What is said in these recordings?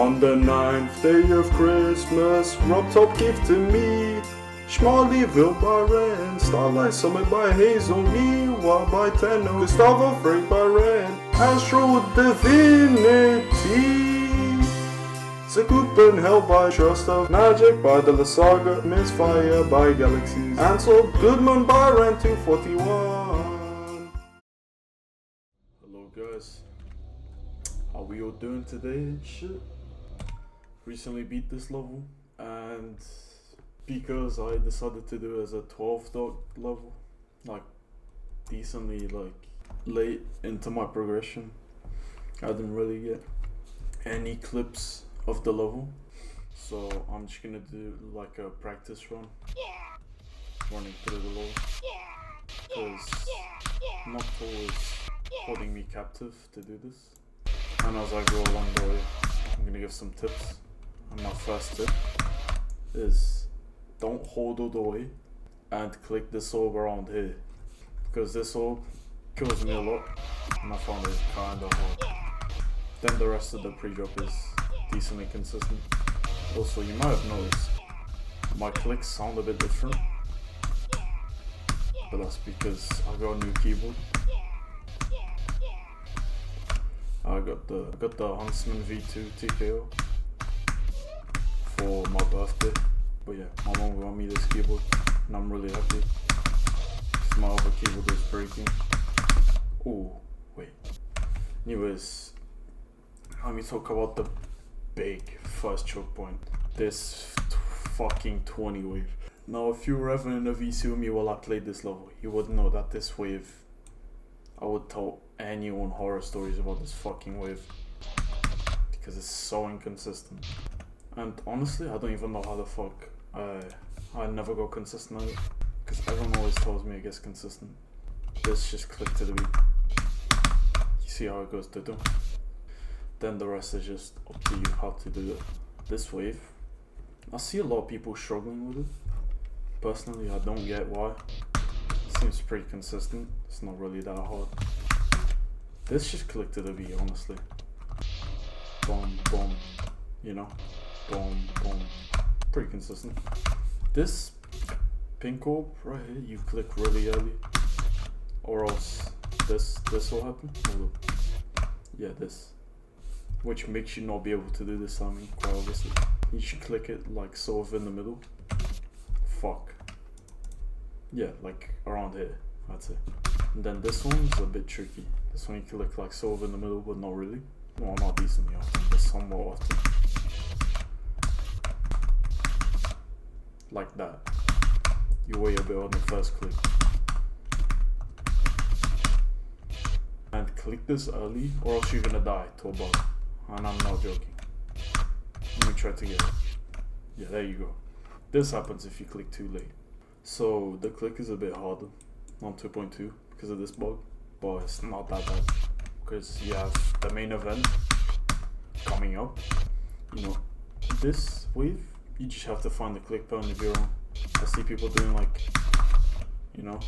On the 9th day of Christmas, Rob Top gifted me Schmallyville by Renn, Starlight Summit by Hazel, Niwa by Tenno, Gustavo Frey by Renn, Astro Divinity, Goodman held by SwSt, Magic by the Saga, Misfire by Galaxies, and Saul Goodman by Renn241. Hello guys, how we all doing today and shit? Recently beat this level, and because I decided to do it as a 12 dot level, like decently late into my progression, I didn't really get any clips of the level, so I'm just gonna do like a practice run, running through the level, because Nocto is holding me captive to do this, and as I go along the way, I'm gonna give some tips. And my first tip is don't hold all the way and click this orb around here, because this orb kills me a lot and I found it kinda hard. Then the rest of the pre-drop is decently consistent. Also, you might have noticed my clicks sound a bit different, but that's because I got a new keyboard. I got the Huntsman V2 TKO for my birthday, but yeah, my mom got me this keyboard and I'm really happy because my other keyboard is breaking. Oh wait, anyways, let me talk about the big first choke point, this fucking 20 wave. Now if you were ever in a VC with me while I played this level, you would know that this wave, I would tell anyone horror stories about this fucking wave because it's so inconsistent. And honestly, I don't even know how the fuck I never go consistent at it, because everyone always tells me it gets consistent. This just click to the beat. You see how it goes to do. Then the rest is just up to you how to do it. This wave, I see a lot of people struggling with it. Personally, I don't get why. It seems pretty consistent. It's not really that hard. This just click to the beat, honestly. Boom, boom, you know? Boom, boom. Pretty consistent. This pink orb right here, you click really early, or else this will happen. Yeah, this. Which makes you not be able to do this timing, quite obviously. You should click it like sort of in the middle. Fuck. Yeah, like around here, I'd say. And then this one's a bit tricky. This one you click like sort of in the middle, but not really. Well, not decently often, but somewhat often. Like that. You wait a bit on the first click. And click this early, or else you're gonna die to a bug. And I'm not joking. Let me try to get it. Yeah, there you go. This happens if you click too late. So the click is a bit harder on 2.2 because of this bug, but it's not that bad because you have the main event coming up. You know, this wave, you just have to find the click button if you're wrong. I see people doing like, you know,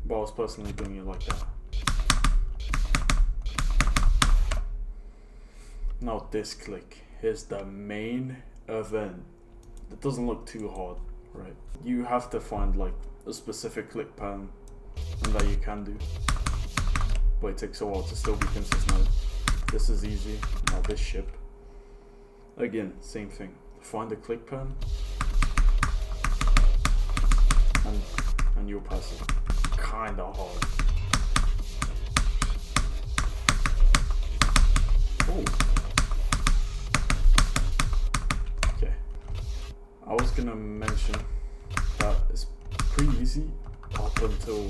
but I was personally doing it like that. Now this click is the main event. It doesn't look too hard, right? You have to find like a specific click pattern and that you can do, but it takes a while to still be consistent. This is easy. Now this ship, again, same thing. Find the click pattern and you'll pass it. Kinda hard. Oh. I was gonna mention that it's pretty easy up until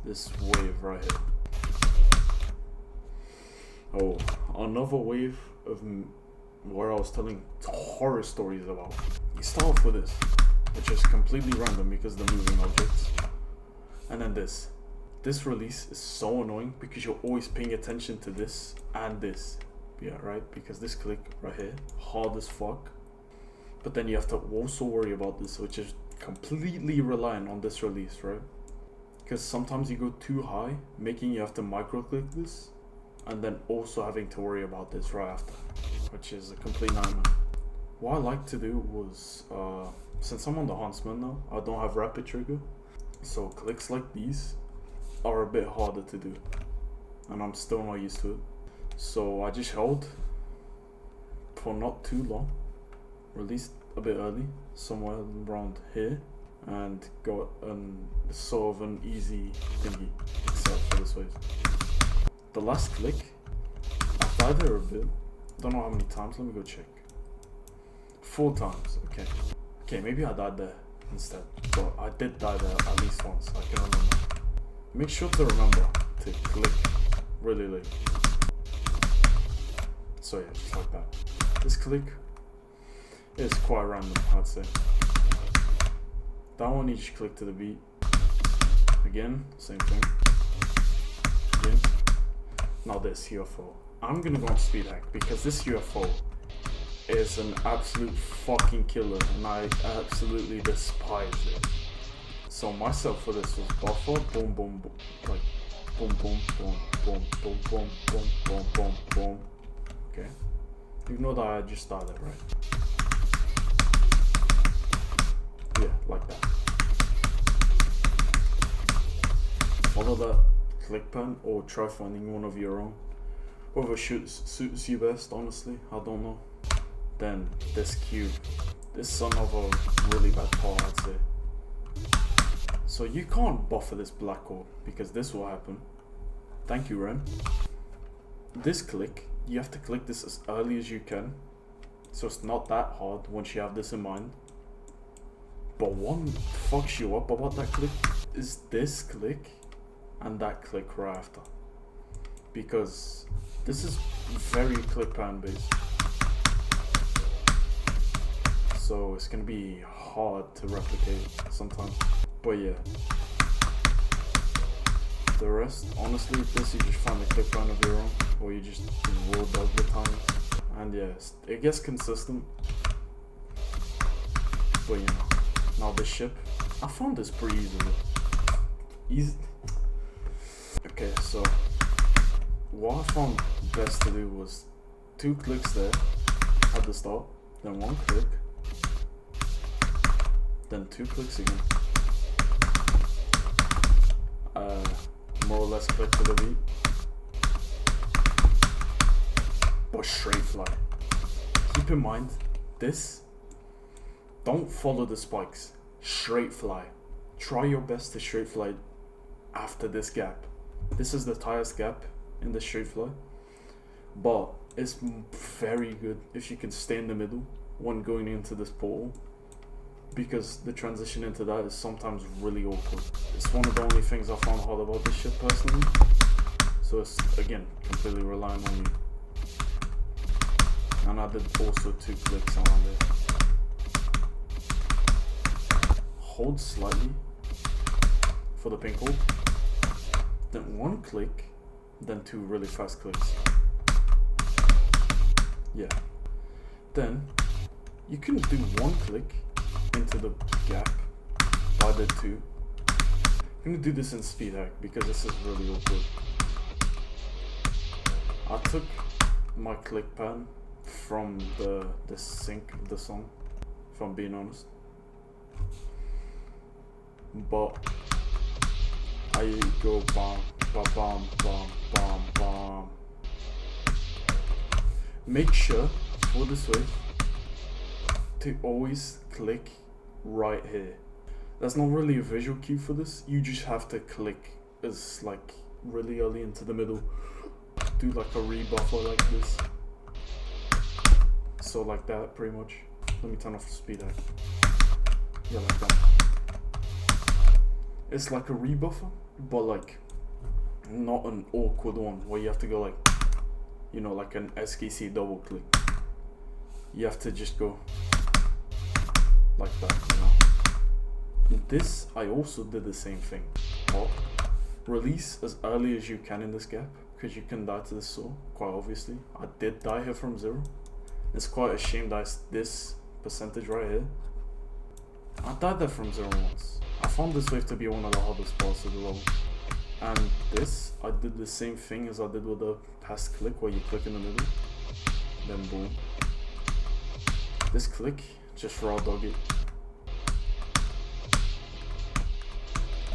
this wave right here. Oh, another wave of where I was telling horror stories about. You start off with this, which is completely random because of the moving objects. And then this. This release is so annoying because you're always paying attention to this and this. Yeah, right? Because this click right here, hard as fuck. But then you have to also worry about this, which is completely reliant on this release, right? Because sometimes you go too high, making you have to micro click this, and then also having to worry about this right after, which is a complete nightmare. What I like to do was, since I'm on the Huntsman now, I don't have rapid trigger, so clicks like these are a bit harder to do, and I'm still not used to it. So I just held for not too long, released a bit early, somewhere around here, and got sort of an easy thingy, except for this wave. The last click, I died there a bit, don't know how many times, let me go check. 4 times, okay. Okay, maybe I died there instead, but I did die there at least once, I can remember. Make sure to remember to click really late. So yeah, just like that. This click is quite random, I'd say. That one, you just click to the beat. Again, same thing. Again. Now this UFO. I'm gonna go on speed hack because this UFO is an absolute fucking killer and I absolutely despise it. So myself for this was buffer, boom boom boom, like boom boom boom boom boom boom boom boom boom boom. Okay. Ignore that I just started, right? Yeah, like that. Follow that click pen or try finding one of your own. Whoever suits you best, honestly, I don't know. Then this cube. This son of a really bad part, I'd say. So you can't buffer this black orb because this will happen. Thank you, Renn. This click, you have to click this as early as you can. So it's not that hard once you have this in mind. But what fucks you up about that click is this click and that click right after. Because this is very click pan based. So it's gonna be hard to replicate sometimes. But yeah. The rest, honestly, this you just find a click pan of your own, or you just roll dog the time. And yeah, it gets consistent. But you know, now this ship, I found this pretty easy. Okay, so what I found best to do was 2 clicks there at the start, then 1 click, then 2 clicks again. More or less click to the beat, but straight fly. Keep in mind, this, don't follow the spikes, straight fly. Try your best to straight fly after this gap. This is the tightest gap in the straight fly, but it's very good if you can stay in the middle when going into this portal, because the transition into that is sometimes really awkward. It's one of the only things I found hard about this ship personally, so it's again completely relying on you. And I did also 2 clicks around there. Hold slightly for the pink hold, then 1 click, then 2 really fast clicks. Yeah. Then you can do 1 click into the gap by the 2. I'm gonna do this in speed hack because this is really awkward. I took my click pan from the sync of the song, if I'm being honest. But I go bam, ba bam, bam, bam, bam. Make sure for this wave to always click right here. That's not really a visual cue for this. You just have to click as like really early into the middle. Do like a rebuffer like this. So like that pretty much. Let me turn off the speed hack. Yeah, like that. It's like a rebuffer, but like not an awkward one where you have to go like, you know, like an SKC double click. You have to just go like that, you know. And this, I also did the same thing. Well, release as early as you can in this gap, because you can die to this Saul, quite obviously. I did die here from 0. It's quite a shame that this percentage right here. I died there from 0 once. I found this wave to be one of the hardest parts of the level. And this, I did the same thing as I did with the past click, where you click in the middle, then boom. This click, just raw dog it.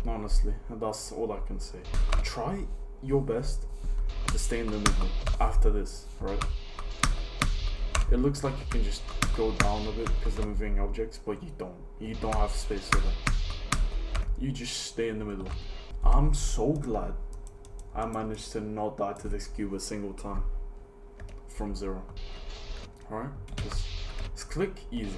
Honestly, and that's all I can say. Try your best to stay in the middle after this, right? It looks like you can just go down a bit because they're moving objects, but you don't. You don't have space for that. You just stay in the middle. I'm so glad I managed to not die to this cube a single time from 0. Alright? Just click easy.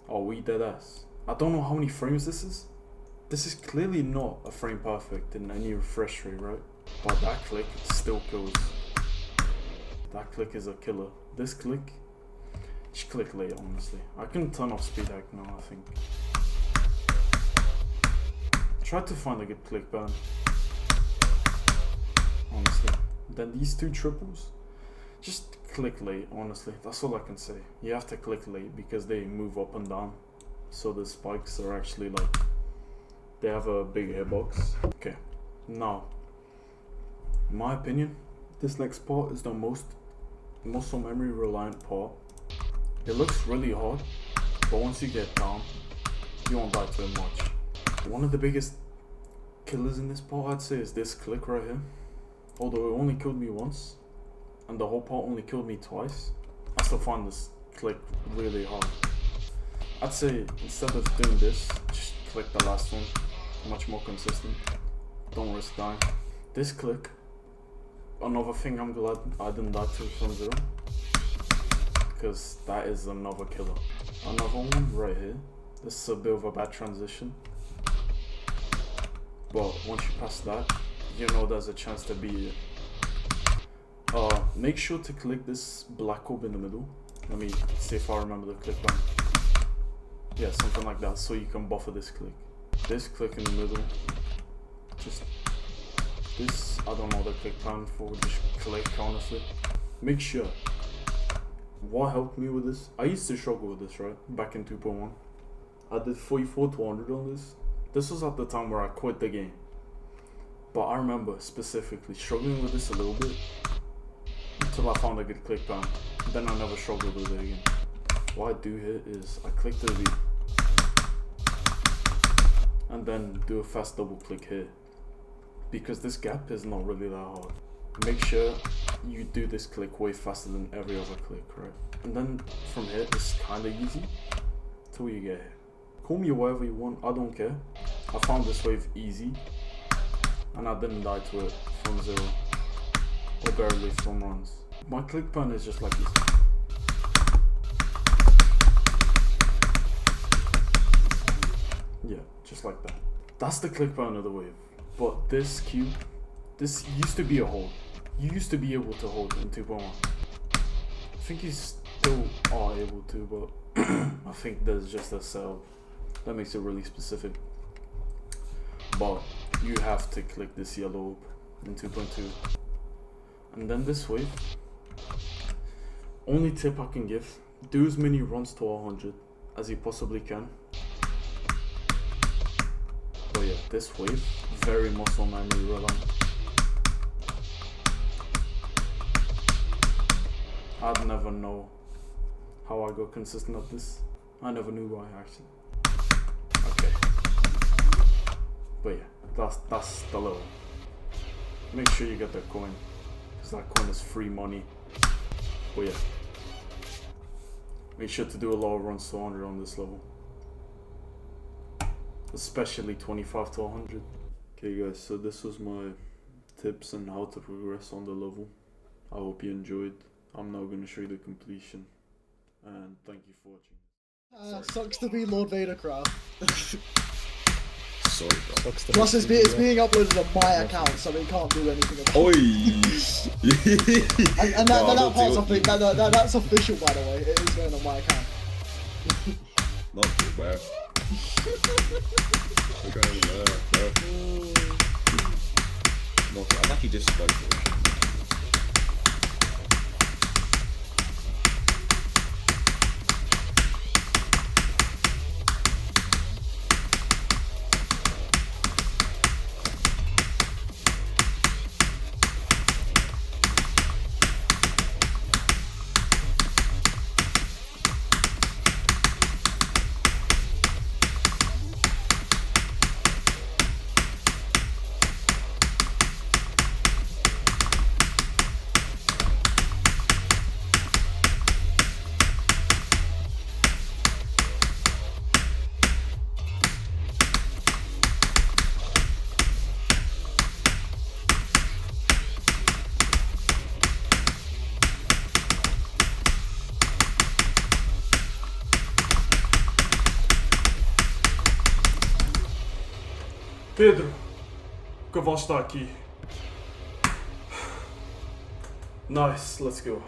Oh, we dead ass. I don't know how many frames this is. This is clearly not a frame perfect in any refresh rate, right? But that click still kills. That click is a killer. This click, just click late, honestly. I can turn off speed hack now, I think. Try to find a good click ban. Honestly. Then these 2 triples, just click late, honestly. That's all I can say. You have to click late because they move up and down. So the spikes are actually like, they have a big hitbox. Okay, now, in my opinion, this next part is the most muscle memory reliant part. It looks really hard, but once you get down, you won't die too much. One of the biggest killers in this part, I'd say, is this click right here. Although it only killed me once, and the whole part only killed me twice, I still find this click really hard. I'd say instead of doing this, just click the last one. Much more consistent. Don't risk dying. This click, another thing I'm glad I didn't die to from 0, because that is another killer. Another one right here. This is a bit of a bad transition, but once you pass that, you know there's a chance to beat it. Make sure to click this black orb in the middle. Let me see if I remember the click ban. Yeah, something like that, so you can buffer this click. This click in the middle, just this, I don't know the click plan for, just click, honestly. Make sure, what helped me with this, I used to struggle with this, right, back in 2.1. I did 44 to 100 on this. This was at the time where I quit the game. But I remember specifically struggling with this a little bit until I found a good click plan. Then I never struggled with it again. What I do here is I click the V and then do a fast double click here, because this gap is not really that hard. Make sure you do this click way faster than every other click, right? And then from here it's kind of easy till you get here. Call me whatever you want, I don't care. I found this wave easy and I didn't die to it from 0 or barely from runs. My click plan is just like this. Yeah, just like that. That's the click plan of the wave. But this cube, this used to be a hold. You used to be able to hold in 2.1. I think you still are able to, but I think there's just a setup that makes it really specific. But you have to click this yellow in 2.2. And then this wave, only tip I can give, do as many runs to 100 as you possibly can. But yeah, this wave, very muscle memory reliant. I'd never know how I got consistent at this. I never knew why, actually. Okay. But yeah, that's the level. Make sure you get that coin, because that coin is free money. But yeah, make sure to do a lot of runs to 100 on this level, especially 25 to 100. Okay guys, so this was my tips on how to progress on the level. I hope you enjoyed. I'm now going to show you the completion, and thank you for watching. Sucks to be Lord Vadercraft. Sorry, bro. Plus, it's being uploaded on my account, so we can't do anything about it. Oi! and that part's off, that's official, by the way. It is going on my account. Not too bad. We're going there, bro. I've actually just spoken. Pedro, o cavalo está aqui. Nice, let's go.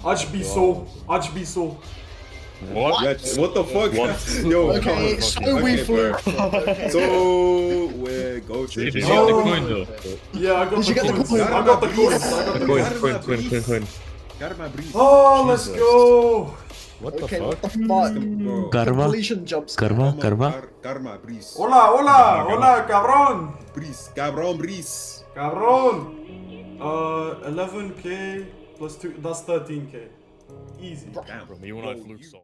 HB Soul, HB Soul. What? Yeah, what the fuck? What? Yo, Okay, come so on. we Okay, flew. bro. Okay. So we go to Did you the get the Oh. coin though? Yeah, I got Did you the get the coins. coin? I got the coins. I got the coins. Coin. Karma breeze. Oh, let's Jesus. go. What the Okay, fuck? what the fuck? Bro. Karma. Completion jumps. Karma breeze. Hola, hola, hola, cabrón. Breeze. Cabron breeze. Cabrón. 11k plus 2, that's 13k. Easy. Damn. Bro, me when I flew Saul.